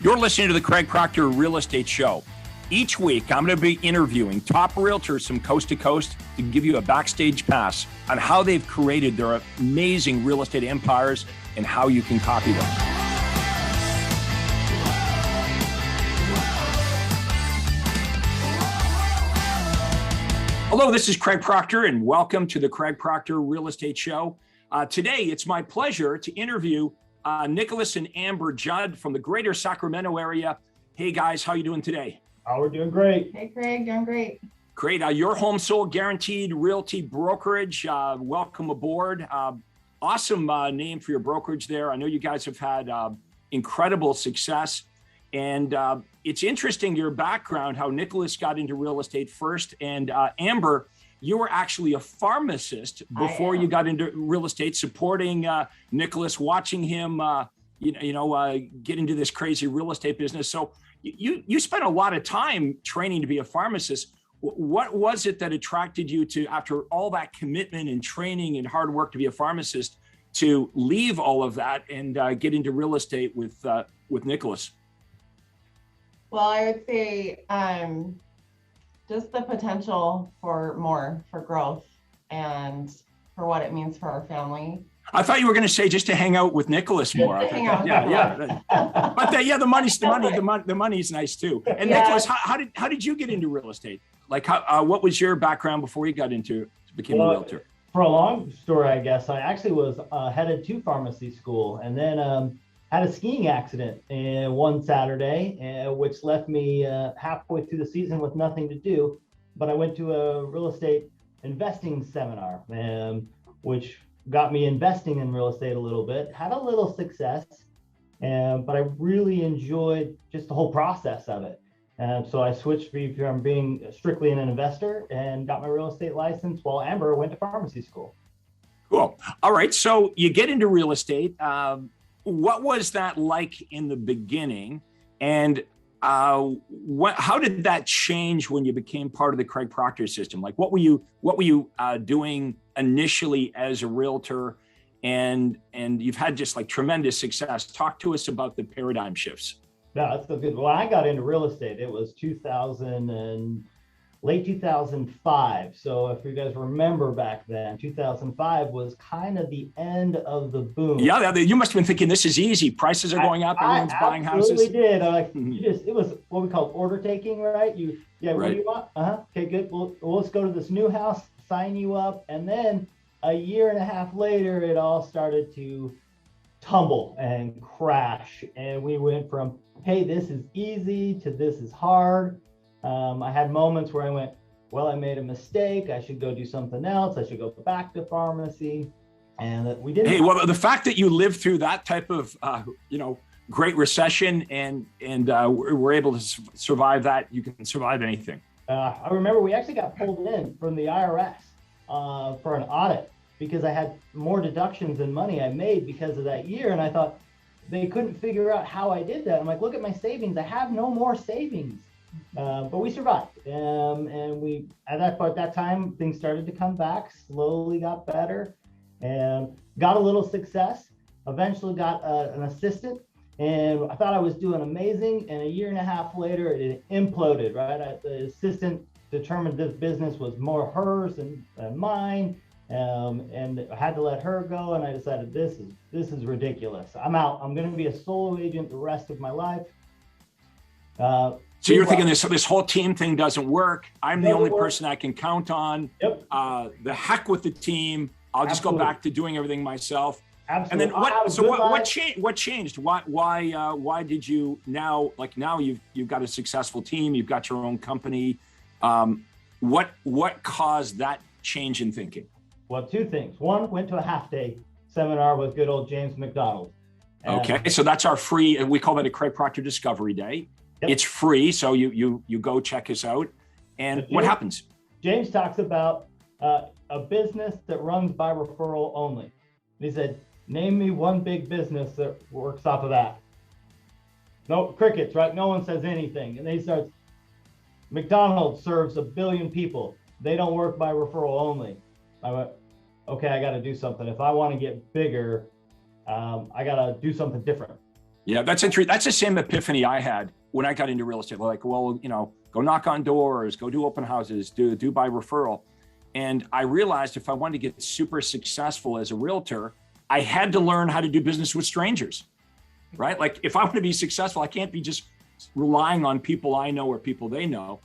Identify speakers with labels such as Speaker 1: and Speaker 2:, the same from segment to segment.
Speaker 1: You're listening to the Craig Proctor Real Estate Show. Each week, I'm going to be interviewing top realtors from coast to coast to give you a backstage pass on how they've created their amazing real estate empires and how you can copy them. Hello, this is Craig Proctor, and welcome to the Craig Proctor Real Estate Show. Today, it's my pleasure to interview Nicholas and Amber Judd from the greater Sacramento area. Hey guys, how you doing today?
Speaker 2: Oh, we're doing great.
Speaker 3: Hey Craig, doing great.
Speaker 1: Great. Your home sold guaranteed realty brokerage. Welcome aboard. Awesome name for your brokerage there. I know you guys have had incredible success. And it's interesting, your background, how Nicholas got into real estate first. And Amber, you were actually a pharmacist before you got into real estate, supporting Nicholas, watching him, get into this crazy real estate business. So you spent a lot of time training to be a pharmacist. What was it that attracted you to, after all that commitment and training and hard work to be a pharmacist, to leave all of that and get into real estate with Nicholas?
Speaker 3: Well, I would say just the potential for growth and for what it means for our family.
Speaker 1: I thought you were going to say just to hang out with Nicholas more. But the money's nice too. And yeah. Nicholas, how did you get into real estate? Like, what was your background before you got became a realtor?
Speaker 2: For a long story, I guess, I actually was headed to pharmacy school, and then had a skiing accident one Saturday, which left me halfway through the season with nothing to do. But I went to a real estate investing seminar, which got me investing in real estate a little bit. Had a little success, but I really enjoyed just the whole process of it. So I switched from being strictly an investor and got my real estate license while Amber went to pharmacy school.
Speaker 1: Cool. All right. So you get into real estate. What was that like in the beginning? And how did that change when you became part of the Craig Proctor system? Like, what were you doing initially as a realtor? And you've had just like tremendous success. Talk to us about the paradigm shifts.
Speaker 2: Yeah, that's so good. When I got into real estate, it was late 2005. So if you guys remember back then, 2005 was kind of the end of the boom.
Speaker 1: Yeah, you must have been thinking this is easy. Prices are going up. Everyone's buying houses.
Speaker 2: I absolutely did. It was what we call order taking, right? What do you want? Okay, good. Well, let's go to this new house, sign you up. And then a year and a half later, it all started to tumble and crash. And we went from, hey, this is easy to this is hard. I had moments where I went, well, I made a mistake. I should go do something else. I should go back to pharmacy. And we didn't.
Speaker 1: Hey, well, the fact that you lived through that type of, great recession and were able to survive that, you can survive anything.
Speaker 2: I remember we actually got pulled in from the IRS for an audit because I had more deductions than money I made because of that year. And I thought they couldn't figure out how I did that. I'm like, look at my savings. I have no more savings. But we survived, and we at that time things started to come back, slowly got better, and got a little success. Eventually got an assistant, and I thought I was doing amazing. And a year and a half later, it imploded. Right, the assistant determined this business was more hers than mine, and I had to let her go. And I decided this is ridiculous. I'm out. I'm going to be a solo agent the rest of my life.
Speaker 1: So you're thinking this whole team thing doesn't work. I'm the only person I can count on.
Speaker 2: Yep.
Speaker 1: The heck with the team. I'll just go back to doing everything myself.
Speaker 2: Absolutely.
Speaker 1: And then what changed? What changed? Why did you now you've got a successful team, you've got your own company. What caused that change in thinking?
Speaker 2: Well, two things. One, went to a half-day seminar with good old James McDonald.
Speaker 1: Okay, so that's our free. We call that a Craig Proctor Discovery Day. Yep. It's free, so you go check us out. And what happens?
Speaker 2: James talks about a business that runs by referral only. And he said, name me one big business that works off of that. No, crickets, right? No one says anything. And then he starts, McDonald's serves 1 billion people. They don't work by referral only. I went, okay, I got to do something. If I want to get bigger, I got to do something different.
Speaker 1: Yeah, that's interesting. That's the same epiphany I had when I got into real estate. Like, well, go knock on doors, go do open houses, do by referral. And I realized if I wanted to get super successful as a realtor, I had to learn how to do business with strangers, right? Like if I want to be successful, I can't be just relying on people I know or people they know.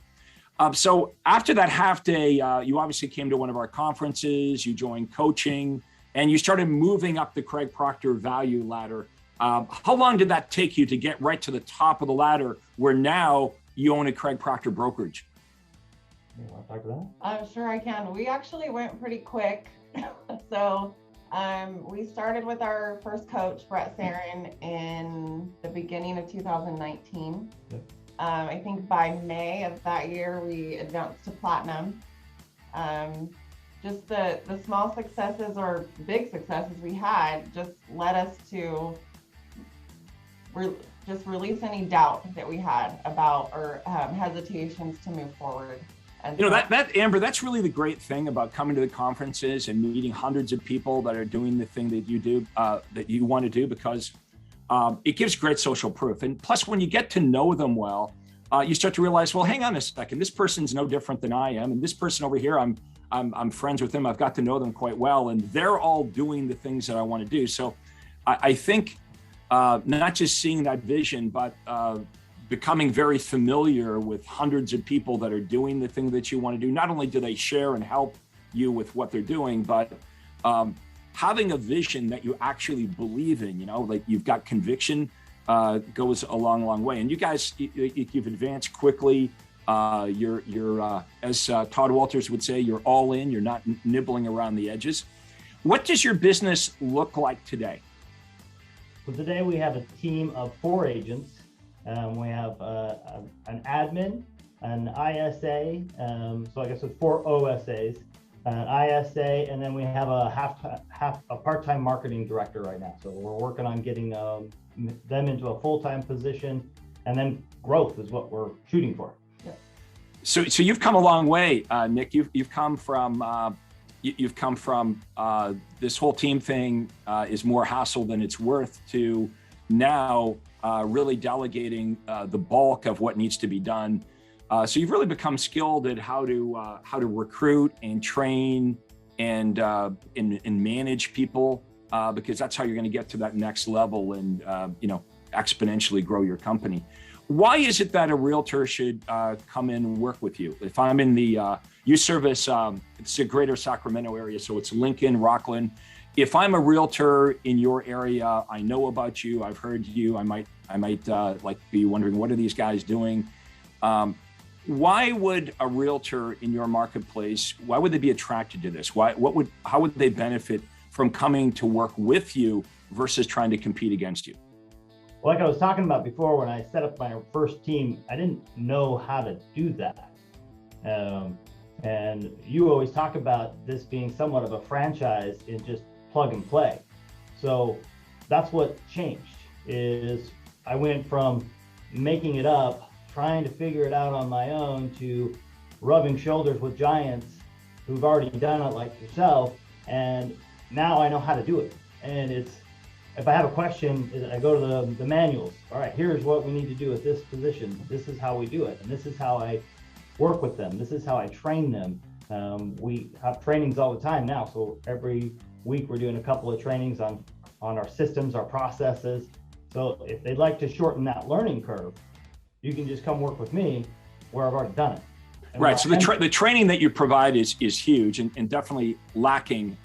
Speaker 1: So after that half day, you obviously came to one of our conferences, you joined coaching, and you started moving up the Craig Proctor value ladder. How long did that take you to get right to the top of the ladder where now you own a Craig Proctor brokerage?
Speaker 2: You want to talk to that?
Speaker 3: I'm sure I can. We actually went pretty quick. So we started with our first coach, Brett Sarin, in the beginning of 2019. Yep. I think by May of that year, we advanced to platinum. Just the small successes or big successes we had just led us to just release any doubt that we had about or hesitations to move forward. And
Speaker 1: that Amber, that's really the great thing about coming to the conferences and meeting hundreds of people that are doing the thing that you do, that you want to do, because it gives great social proof. And plus, when you get to know them well, you start to realize, well, hang on a second, this person's no different than I am. And this person over here, I'm friends with them. I've got to know them quite well. And they're all doing the things that I want to do. So I think not just seeing that vision, but becoming very familiar with hundreds of people that are doing the thing that you want to do. Not only do they share and help you with what they're doing, but having a vision that you actually believe in, like you've got conviction, goes a long, long way. And you guys, you've advanced quickly. You're as Todd Walters would say, you're all in, you're not nibbling around the edges. What does your business look like today?
Speaker 2: So today we have a team of 4 agents. We have an admin, an ISA, so I guess it's 4 OSAs, an ISA, and then we have a part-time marketing director right now. So we're working on getting them into a full-time position, and then growth is what we're shooting for. Yeah.
Speaker 1: So you've come a long way, Nic. You've come from this whole team thing is more hassle than it's worth to now really delegating the bulk of what needs to be done. So you've really become skilled at how to recruit and train and manage people, because that's how you're going to get to that next level and exponentially grow your company. Why is it that a realtor should come in and work with you? If I'm in you service it's the greater Sacramento area, so it's Lincoln, Rockland. If I'm a realtor in your area, I know about you, I've heard you, I might be wondering, what are these guys doing? Why would a realtor in your marketplace, why would they be attracted to this? How would they benefit from coming to work with you versus trying to compete against you?
Speaker 2: Well, like I was talking about before, when I set up my first team, I didn't know how to do that. And you always talk about this being somewhat of a franchise in just plug and play. So that's what changed, is I went from making it up, trying to figure it out on my own, to rubbing shoulders with giants who've already done it like yourself. And now I know how to do it. And if I have a question, I go to the manuals. All right, here's what we need to do at this position. This is how we do it. And this is how I work with them. This is how I train them. We have trainings all the time now. So every week we're doing a couple of trainings on our systems, our processes. So if they'd like to shorten that learning curve, you can just come work with me where I've already done it. And
Speaker 1: right. So the training that you provide is huge and definitely lacking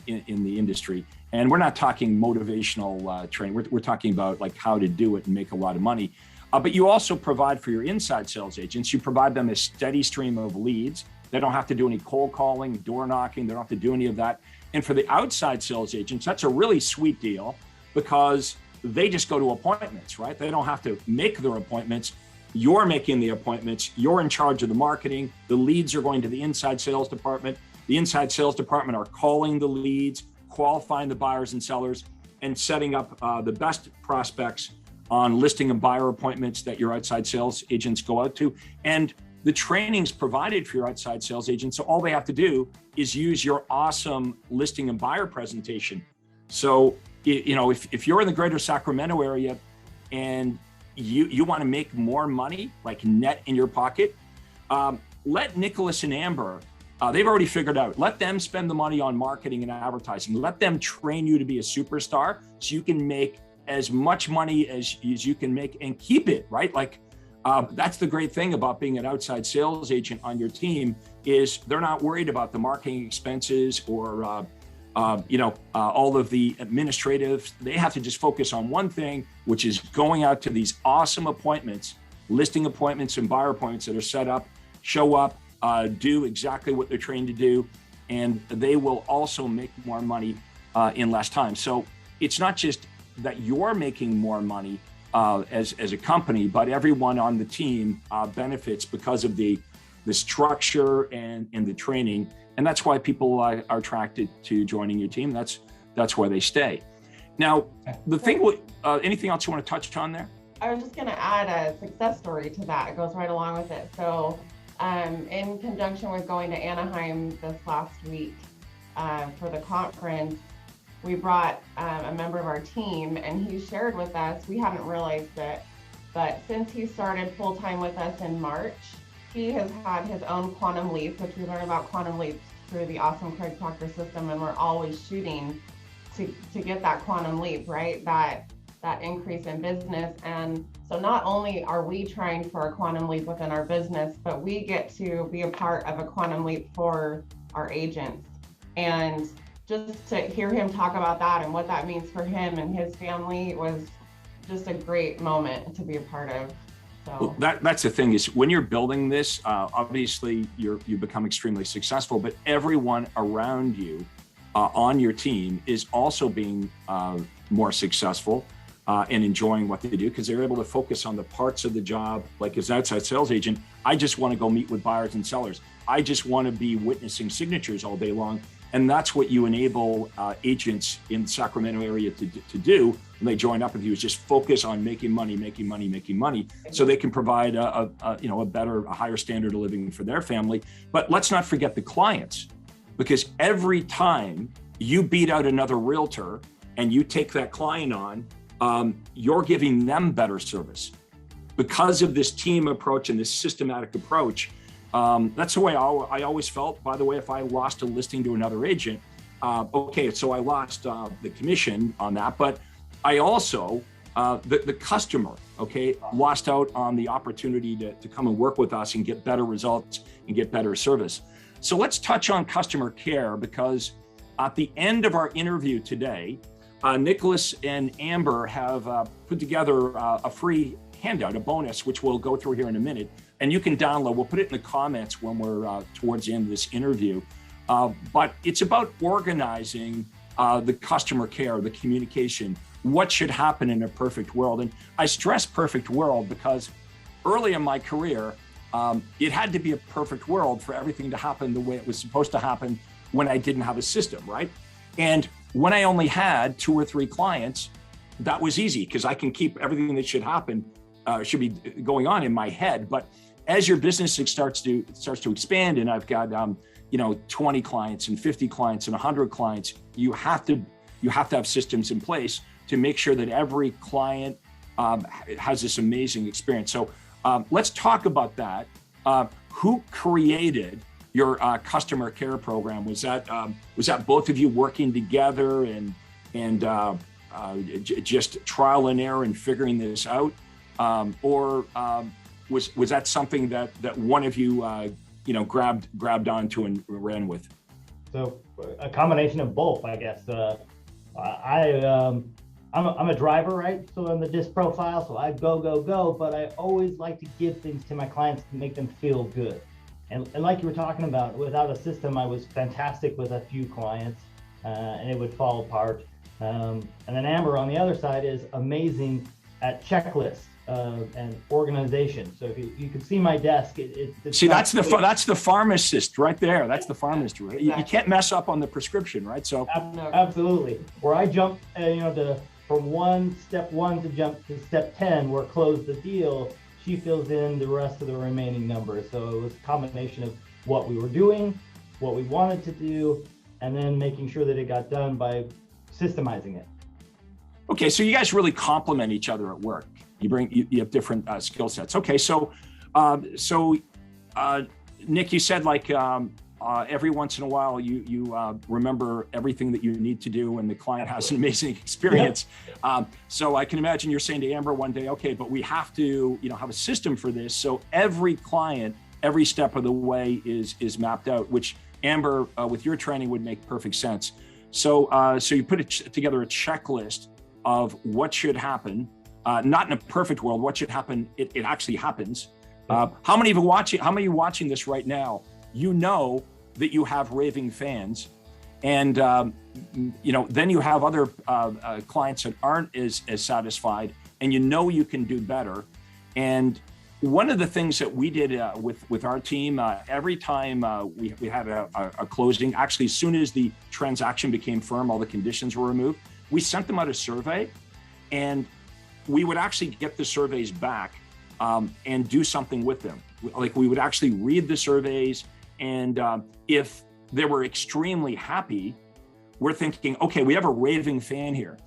Speaker 1: in the industry. And we're not talking motivational training. We're talking about like how to do it and make a lot of money. But you also provide for your inside sales agents. You provide them a steady stream of leads. They don't have to do any cold calling, door knocking. They don't have to do any of that. And for the outside sales agents, that's a really sweet deal because they just go to appointments, right? They don't have to make their appointments. You're making the appointments. You're in charge of the marketing. The leads are going to the inside sales department. The inside sales department are calling the leads, qualifying the buyers and sellers, and setting up the best prospects on listing and buyer appointments that your outside sales agents go out to. And the training's provided for your outside sales agents. So all they have to do is use your awesome listing and buyer presentation. So, if you're in the greater Sacramento area, and you want to make more money, like net in your pocket, let Nicholas and Amber, they've already figured out, let them spend the money on marketing and advertising. Let them train you to be a superstar so you can make as much money as you can make and keep it, right? Like, that's the great thing about being an outside sales agent on your team is they're not worried about the marketing expenses or, all of the administrative. They have to just focus on one thing, which is going out to these awesome appointments, listing appointments and buyer appointments that are set up, show up, do exactly what they're trained to do, and they will also make more money in less time. So it's not just that you're making more money as a company, but everyone on the team benefits because of the structure and the training. And that's why people are attracted to joining your team. That's why they stay. Now, the thing, anything else you want to touch on there?
Speaker 3: I was just going to add a success story to that. It goes right along with it. So in conjunction with going to Anaheim this last week for the conference, we brought a member of our team, and he shared with us, we hadn't realized it, but since he started full-time with us in March, he has had his own quantum leap, which we learned about quantum leaps through the awesome Craig Proctor System, and we're always shooting to get that quantum leap, right? That increase in business. And so not only are we trying for a quantum leap within our business, but we get to be a part of a quantum leap for our agents. And just to hear him talk about that and what that means for him and his family was just a great moment to be a part of. So
Speaker 1: well, that's the thing is when you're building this, obviously you become extremely successful, but everyone around you on your team is also being more successful and enjoying what they do because they're able to focus on the parts of the job. Like as an outside sales agent, I just want to go meet with buyers and sellers. I just want to be witnessing signatures all day long. And that's what you enable agents in the Sacramento area to do when they join up with you, is just focus on making money, so they can provide a higher standard of living for their family. But let's not forget the clients, because every time you beat out another realtor and you take that client on, you're giving them better service. Because of this team approach and this systematic approach, that's the way I always felt. By the way, if I lost a listing to another agent, okay, so I lost the commission on that, but I also, the customer, okay, lost out on the opportunity to come and work with us and get better results and get better service. So let's touch on customer care, because at the end of our interview today, Nicholas and Amber have put together a free handout, a bonus, which we'll go through here in a minute. And you can download, we'll put it in the comments when we're towards the end of this interview. But it's about organizing the customer care, the communication, what should happen in a perfect world. And I stress perfect world because early in my career, it had to be a perfect world for everything to happen the way it was supposed to happen when I didn't have a system, right? And when I only had 2 or 3 clients, that was easy because I can keep everything that should happen, should be going on in my head. But as your business starts to expand, and I've got 20 clients and 50 clients and 100 clients, you have to have systems in place to make sure that every client has this amazing experience. So let's talk about that. Who created your customer care program? Was that both of you working together and just trial and error and figuring this out, or was that something that one of you grabbed onto and ran with?
Speaker 2: So a combination of both, I guess. I'm a driver, right? So in the DISC profile, so I go, but I always like to give things to my clients to make them feel good. And like you were talking about, without a system, I was fantastic with a few clients, and it would fall apart. And then Amber on the other side is amazing at checklists and organization. So if you can see my desk,
Speaker 1: see, that's the pharmacist right there. That's the pharmacist, right? Exactly. You can't mess up on the prescription, right? So
Speaker 2: absolutely. Where I jump, from step one to jump to step 10, where close the deal, she fills in the rest of the remaining numbers. So it was a combination of what we were doing, what we wanted to do, and then making sure that it got done by systemizing it.
Speaker 1: Okay, so you guys really complement each other at work. You have different skill sets. Okay, so Nic, you said like every once in a while you remember everything that you need to do when the client has an amazing experience. So I can imagine you're saying to Amber one day, okay, but we have to have a system for this. So every client, every step of the way is mapped out, which Amber, with your training would make perfect sense. So you put together a checklist of what should happen, not in a perfect world, what should happen, it actually happens. How many of you watching this right now, you know that you have raving fans, and then you have other clients that aren't as satisfied, and you can do better. And one of the things that we did with our team, every time we had a closing, actually as soon as the transaction became firm, all the conditions were removed, we sent them out a survey, and we would actually get the surveys back and do something with them. Like we would actually read the surveys, and if they were extremely happy, we're thinking, okay, we have a raving fan here.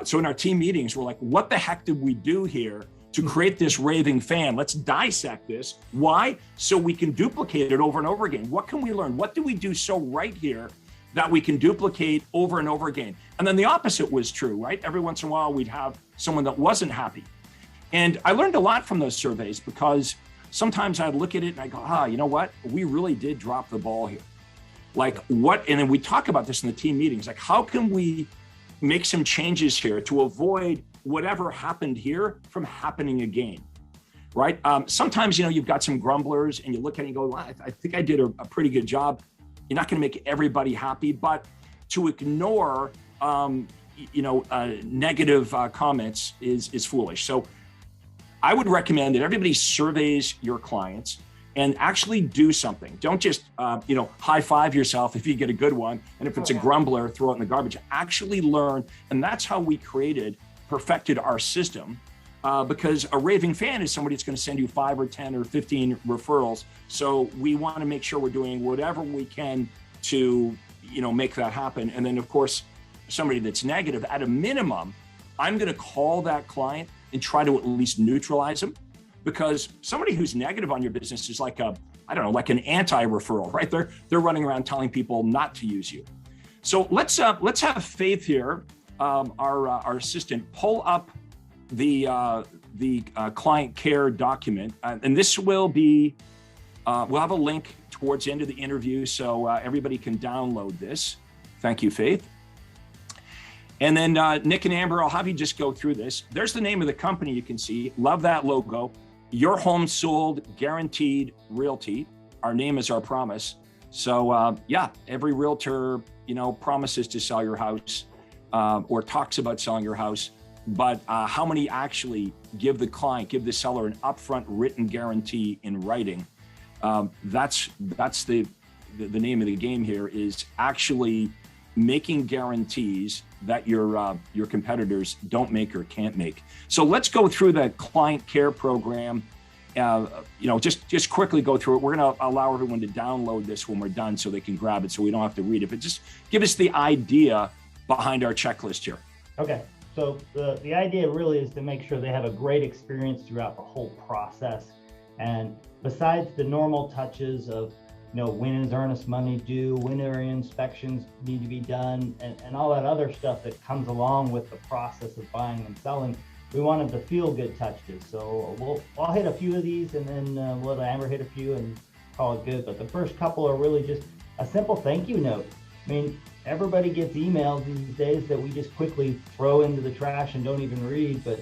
Speaker 1: So in our team meetings, we're like, what the heck did we do here to create this raving fan? Let's dissect this. Why? So we can duplicate it over and over again. What can we learn? What do we do so right here that we can duplicate over and over again? And then the opposite was true, right? Every once in a while, we'd have someone that wasn't happy. And I learned a lot from those surveys, because sometimes I'd look at it and I go, you know what? We really did drop the ball here. Like what? And then we talk about this in the team meetings, like how can we make some changes here to avoid whatever happened here from happening again, right? Sometimes, you've got some grumblers and you look at it and go, well, I think I did a pretty good job. You're not going to make everybody happy, but to ignore, negative comments is foolish. So I would recommend that everybody surveys your clients and actually do something. Don't just, high five yourself if you get a good one. And if it's a grumbler, throw it in the garbage. Actually learn. And that's how we perfected our system, because a raving fan is somebody that's going to send you 5 or 10 or 15 referrals. So we want to make sure we're doing whatever we can to, make that happen. And then of course, somebody that's negative, at a minimum, I'm going to call that client and try to at least neutralize them, because somebody who's negative on your business is like an anti-referral, right? They're running around telling people not to use you. So let's have Faith here, our assistant, pull up the client care document, and this will be we'll have a link towards the end of the interview, so everybody can download this. Thank you, Faith. And then Nic and Amber, I'll have you just go through this. There's the name of the company you can see. Love that logo. Your home sold, guaranteed Realty. Our name is our promise. So every realtor, promises to sell your house or talks about selling your house. But how many actually give the seller an upfront written guarantee in writing? That's the name of the game here, is actually making guarantees that your competitors don't make or can't make. So let's go through the client care program. Just quickly go through it. We're going to allow everyone to download this when we're done so they can grab it, so we don't have to read it. But just give us the idea behind our checklist here.
Speaker 2: Okay. So the idea really is to make sure they have a great experience throughout the whole process. And besides the normal touches of when is earnest money due, when are inspections need to be done, and all that other stuff that comes along with the process of buying and selling, we wanted the feel-good touches. So I'll hit a few of these, and then we'll let Amber hit a few and call it good. But the first couple are really just a simple thank you note. I mean, everybody gets emails these days that we just quickly throw into the trash and don't even read. But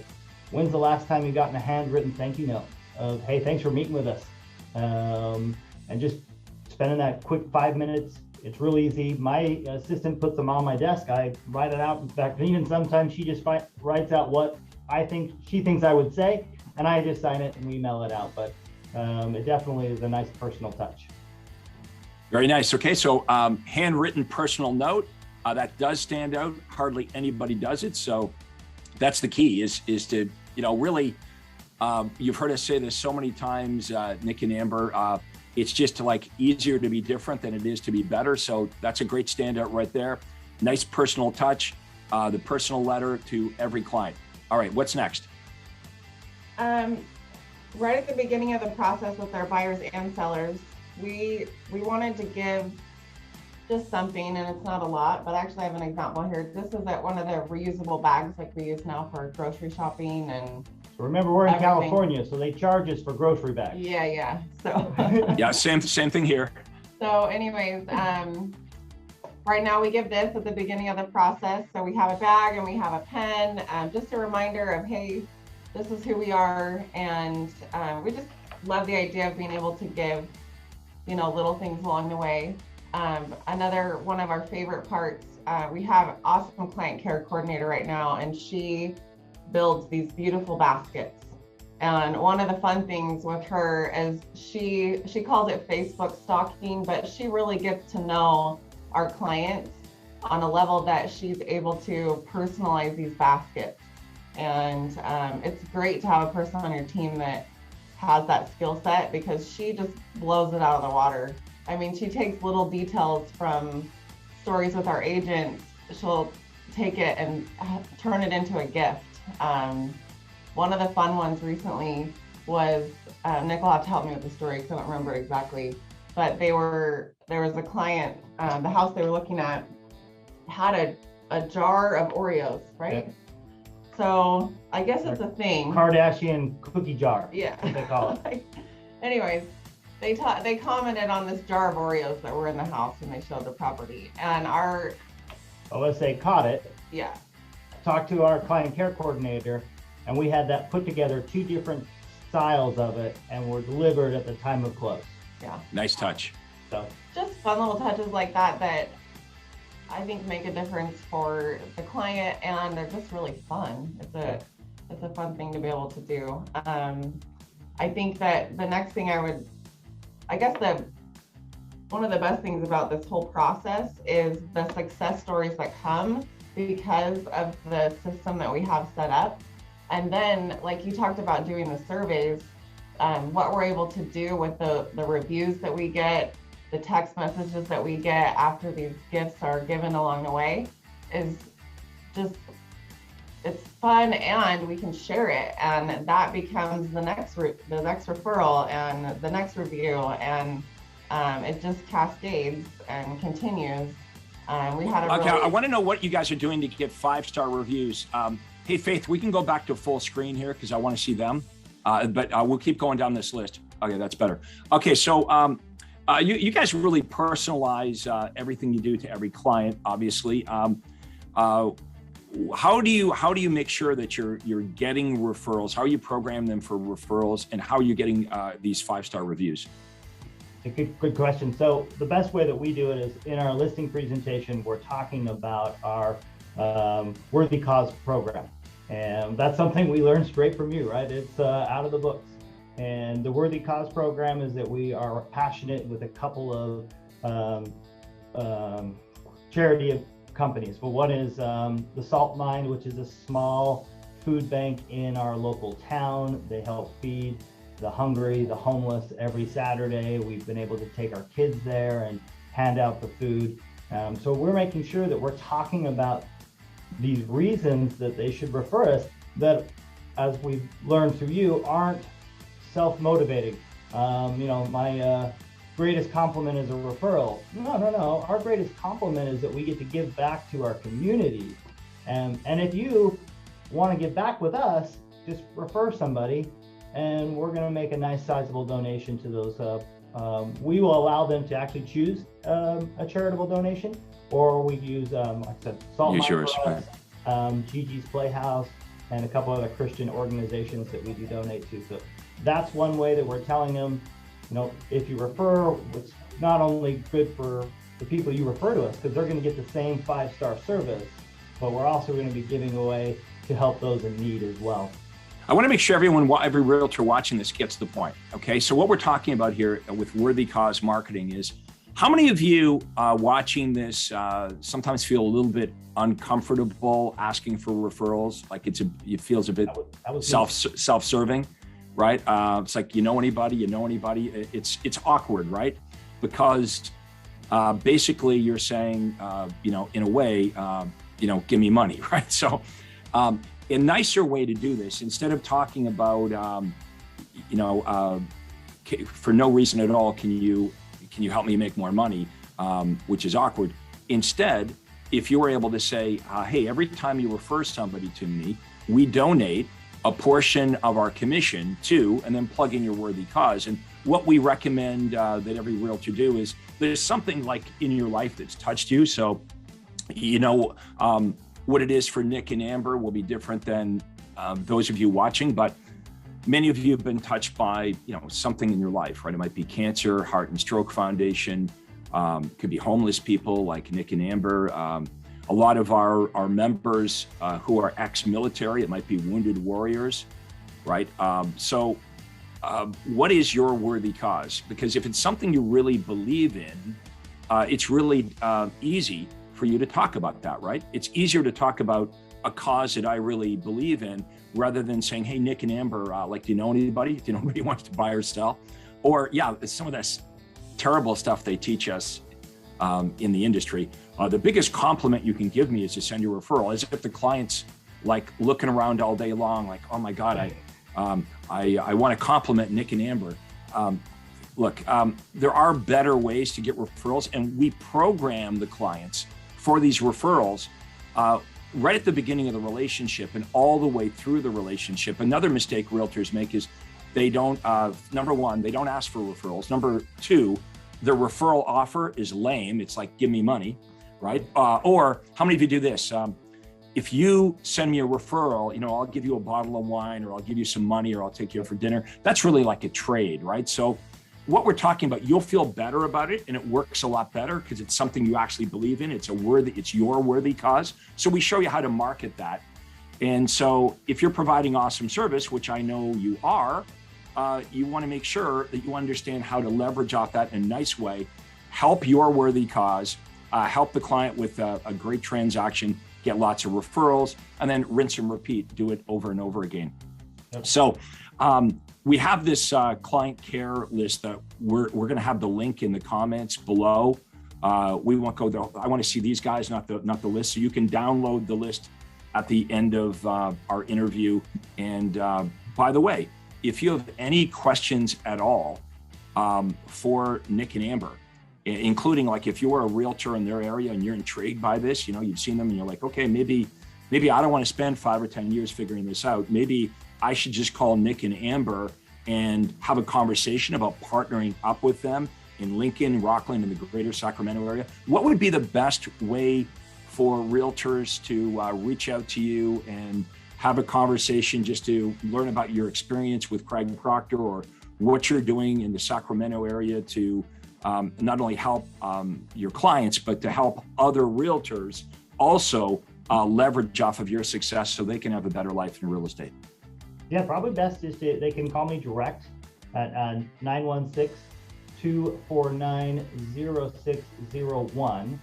Speaker 2: when's the last time you gotten a handwritten thank you note of, hey, thanks for meeting with us? And just spending that quick 5 minutes. It's really easy. My assistant puts them on my desk. I write it out. In fact, even sometimes she just writes out what she thinks I would say, and I just sign it and we mail it out. But it definitely is a nice personal touch.
Speaker 1: Very nice. Okay, so handwritten personal note, that does stand out. Hardly anybody does it. So that's the key, is to, really, you've heard us say this so many times, Nic and Amber, it's just easier to be different than it is to be better. So that's a great standout right there. Nice personal touch. the personal letter to every client. All right, what's next?
Speaker 3: Right at the beginning of the process with our buyers and sellers, we wanted to give just something, and it's not a lot, but actually I have an example here. This is one of the reusable bags like we use now for grocery shopping. And
Speaker 2: so remember, we're in California, so they charge us for grocery bags.
Speaker 3: Yeah. So
Speaker 1: yeah, same thing here.
Speaker 3: So anyways, right now we give this at the beginning of the process. So we have a bag and we have a pen, just a reminder of, hey, this is who we are. And we just love the idea of being able to give, little things along the way. Another one of our favorite parts, we have an awesome client care coordinator right now, and she builds these beautiful baskets. And one of the fun things with her is she calls it Facebook stalking, but she really gets to know our clients on a level that she's able to personalize these baskets. And it's great to have a person on your team that has that skill set, because she just blows it out of the water. I mean, she takes little details from stories with our agents. She'll take it and turn it into a gift. One of the fun ones recently was, Nic will have to help me with the story because I don't remember exactly, but there was a client, the house they were looking at had a jar of Oreos, right? Yeah. So I guess it's a thing.
Speaker 2: Kardashian cookie jar.
Speaker 3: Yeah.
Speaker 2: They call it.
Speaker 3: Anyways, they commented on this jar of Oreos that were in the house when they showed the property, and
Speaker 2: let's say caught it.
Speaker 3: Yeah.
Speaker 2: Talked to our client care coordinator, and we had that put together, 2 different styles of it, and were delivered at the time of close.
Speaker 3: Yeah.
Speaker 1: Nice touch.
Speaker 2: So
Speaker 3: just fun little touches like that I think make a difference for the client, and they're just really fun. It's a fun thing to be able to do. I think that the next thing one of the best things about this whole process is the success stories that come because of the system that we have set up. And then, like you talked about doing the surveys, what we're able to do with the reviews that we get, the text messages that we get after these gifts are given along the way is just, it's fun, and we can share it, and that becomes the next referral and the next review, and it just cascades and continues. We had a
Speaker 1: I want to know what you guys are doing to get 5-star reviews. Hey, Faith, we can go back to full screen here because I want to see them, but we'll keep going down this list. Okay, that's better. Okay, so you guys really personalize everything you do to every client, obviously. How do you make sure that you're getting referrals? How you program them for referrals, and how you're getting these 5-star reviews?
Speaker 2: A good question. So the best way that we do it is in our listing presentation, we're talking about our Worthy Cause program. And that's something we learned straight from you, right? It's out of the books. And the Worthy Cause program is that we are passionate with a couple of charity companies. But one is the Salt Mine, which is a small food bank in our local town. They help feed the hungry, the homeless every Saturday. We've been able to take our kids there and hand out the food. So we're making sure that we're talking about these reasons that they should refer us that, as we've learned through you, aren't self-motivating. My greatest compliment is a referral. No. Our greatest compliment is that we get to give back to our community. And if you want to give back with us, just refer somebody, and we're going to make a nice sizable donation to those. We will allow them to actually choose a charitable donation, or we use, like I said, Salt Mine for us, Gigi's Playhouse, and a couple other Christian organizations that we do donate to. So that's one way that we're telling them, if you refer, it's not only good for the people you refer to us, because they're going to get the same 5-star service, but we're also going to be giving away to help those in need as well.
Speaker 1: I want to make sure every realtor watching this gets the point. Okay, so what we're talking about here with Worthy Cause marketing is, how many of you watching this sometimes feel a little bit uncomfortable asking for referrals? Like it feels a bit self-serving, right? It's like, you know anybody? It's awkward, right? Because basically you're saying, in a way, give me money, right? So a nicer way to do this, instead of talking about, for no reason at all, can you help me make more money, which is awkward. Instead, if you were able to say, hey, every time you refer somebody to me, we donate a portion of our commission to, and then plug in your worthy cause. And what we recommend that every realtor do is, there's something like in your life that's touched you. So, what it is for Nic and Amber will be different than those of you watching, but many of you have been touched by, something in your life, right? It might be cancer, Heart and Stroke Foundation, could be homeless people like Nic and Amber. A lot of our members who are ex-military, it might be wounded warriors, right? What is your worthy cause? Because if it's something you really believe in, it's really easy for you to talk about that, right? It's easier to talk about a cause that I really believe in, rather than saying, hey, Nic and Amber, do you know anybody? Do you know anybody who wants to buy or sell? Or some of this terrible stuff they teach us in the industry. The biggest compliment you can give me is to send you a referral, as if the client's like looking around all day long, like, oh my God, I want to compliment Nic and Amber. Look, there are better ways to get referrals, and we program the clients for these referrals right at the beginning of the relationship and all the way through the relationship. Another mistake realtors make is they don't, number one, they don't ask for referrals. Number two, the referral offer is lame. It's like, give me money, right? Or how many of you do this? If you send me a referral, I'll give you a bottle of wine, or I'll give you some money, or I'll take you out for dinner. That's really like a trade, right? So what we're talking about, you'll feel better about it, and it works a lot better because it's something you actually believe in. It's your worthy cause. So we show you how to market that. And so if you're providing awesome service, which I know you are, you want to make sure that you understand how to leverage off that in a nice way, help your worthy cause, help the client with a great transaction, get lots of referrals, and then rinse and repeat, do it over and over again. Yep. So we have this client care list that we're going to have the link in the comments below. We won't go there. I want to see these guys, not the list. So you can download the list at the end of our interview. And by the way, if you have any questions at all for Nic and Amber, including like if you're a realtor in their area and you're intrigued by this, you've seen them and you're like, okay, maybe I don't want to spend 5 or 10 years figuring this out. Maybe I should just call Nic and Amber and have a conversation about partnering up with them in Lincoln, Rockland, and the greater Sacramento area. What would be the best way for realtors to reach out to you and have a conversation just to learn about your experience with Craig Proctor, or what you're doing in the Sacramento area to not only help your clients, but to help other realtors also leverage off of your success so they can have a better life in real estate?
Speaker 2: Yeah, probably best is they can call me direct at 916-249-0601.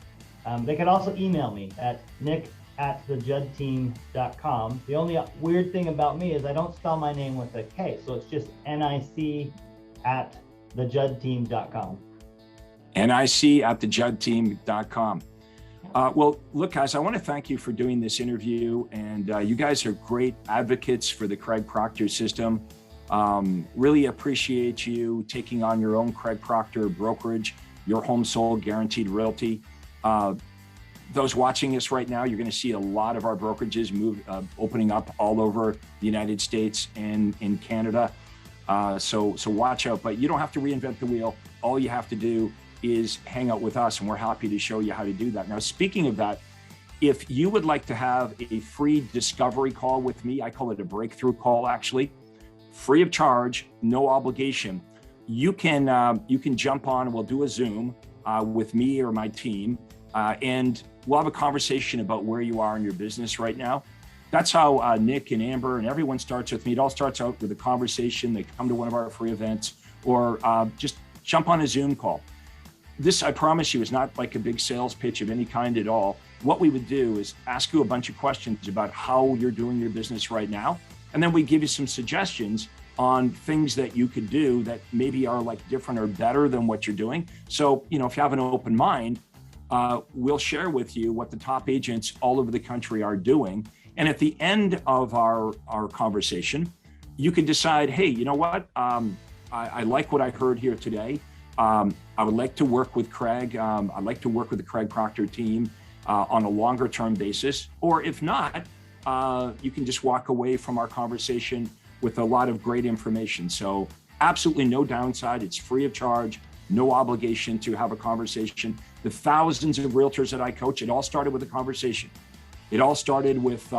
Speaker 2: They can also email me at nic@thejuddteam.com. The only weird thing about me is I don't spell my name with a K, so it's just nic@thejuddteam.com.
Speaker 1: nic@thejuddteam.com. Well, look, guys, I want to thank you for doing this interview, and you guys are great advocates for the Craig Proctor system. Really appreciate you taking on your own Craig Proctor brokerage, your home sold guaranteed realty. Those watching us right now, you're going to see a lot of our brokerages opening up all over the United States and in Canada. So watch out, but you don't have to reinvent the wheel. All you have to do is hang out with us, and we're happy to show you how to do that. Now, speaking of that, if you would like to have a free discovery call with me, I call it a breakthrough call, actually, free of charge, no obligation. You can jump on and we'll do a Zoom with me or my team, and we'll have a conversation about where you are in your business right now. That's how Nic and Amber and everyone starts with me. It all starts out with a conversation. They come to one of our free events, or just jump on a Zoom call. This, I promise you, is not like a big sales pitch of any kind at all. What we would do is ask you a bunch of questions about how you're doing your business right now. And then we give you some suggestions on things that you could do that maybe are like different or better than what you're doing. So, if you have an open mind, we'll share with you what the top agents all over the country are doing. And at the end of our conversation, you can decide, hey, you know what? I like what I heard here today. I would like to work with Craig. I'd like to work with the Craig Proctor team on a longer term basis. Or if not, you can just walk away from our conversation with a lot of great information. So absolutely no downside. It's free of charge, no obligation to have a conversation. The thousands of realtors that I coach, it all started with a conversation. It all started with,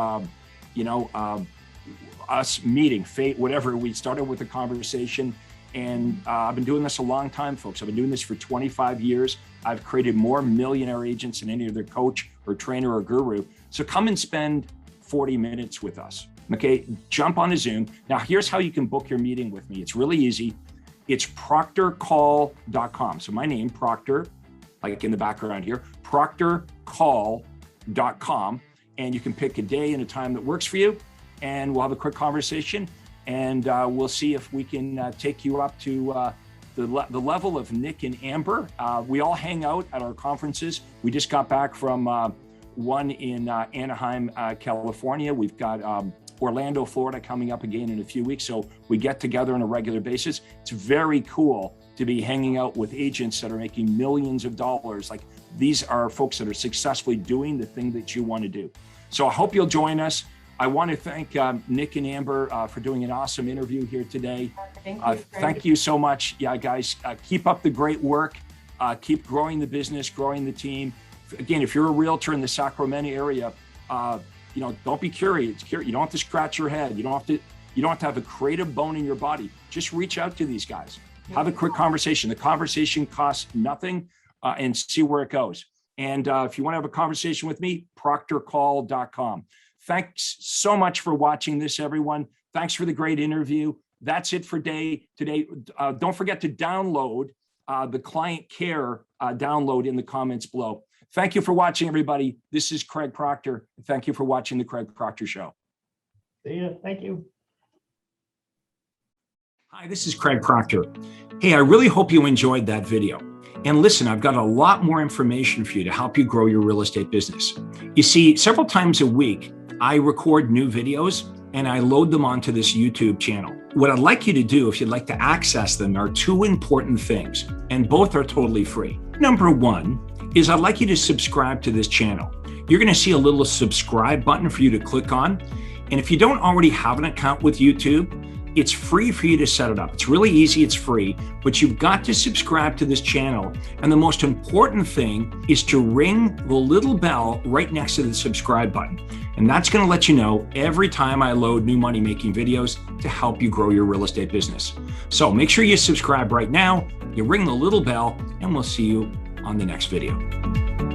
Speaker 1: us meeting, fate, whatever. We started with a conversation. And I've been doing this a long time, folks. I've been doing this for 25 years. I've created more millionaire agents than any other coach or trainer or guru. So come and spend 40 minutes with us. Okay, jump on a Zoom. Now, here's how you can book your meeting with me. It's really easy. It's proctorcall.com. So my name, Proctor, like in the background here, proctorcall.com. And you can pick a day and a time that works for you. And we'll have a quick conversation. And we'll see if we can take you up to the level of Nic and Amber. We all hang out at our conferences. We just got back from one in Anaheim, California. We've got Orlando, Florida coming up again in a few weeks. So we get together on a regular basis. It's very cool to be hanging out with agents that are making millions of dollars. Like, these are folks that are successfully doing the thing that you want to do. So I hope you'll join us. I want to thank Nic and Amber for doing an awesome interview here today. Thank you so much. Yeah, guys, keep up the great work. Keep growing the business, growing the team. Again, if you're a realtor in the Sacramento area, don't be curious. You don't have to scratch your head. You don't have to have a creative bone in your body. Just reach out to these guys. Have a quick conversation. The conversation costs nothing, and see where it goes. And if you want to have a conversation with me, proctorcall.com. Thanks so much for watching this, everyone. Thanks for the great interview. That's it for today. Don't forget to download the client care download in the comments below. Thank you for watching, everybody. This is Craig Proctor. Thank you for watching the Craig Proctor Show.
Speaker 2: See ya. Thank you.
Speaker 1: Hi, this is Craig Proctor. Hey, I really hope you enjoyed that video. And listen, I've got a lot more information for you to help you grow your real estate business. You see, several times a week, I record new videos and I load them onto this YouTube channel. What I'd like you to do, if you'd like to access them, are two important things, and both are totally free. Number one is I'd like you to subscribe to this channel. You're going to see a little subscribe button for you to click on. And if you don't already have an account with YouTube, it's free for you to set it up. It's really easy, it's free, but you've got to subscribe to this channel. And the most important thing is to ring the little bell right next to the subscribe button. And that's going to let you know every time I load new money-making videos to help you grow your real estate business. So make sure you subscribe right now, you ring the little bell, and we'll see you on the next video.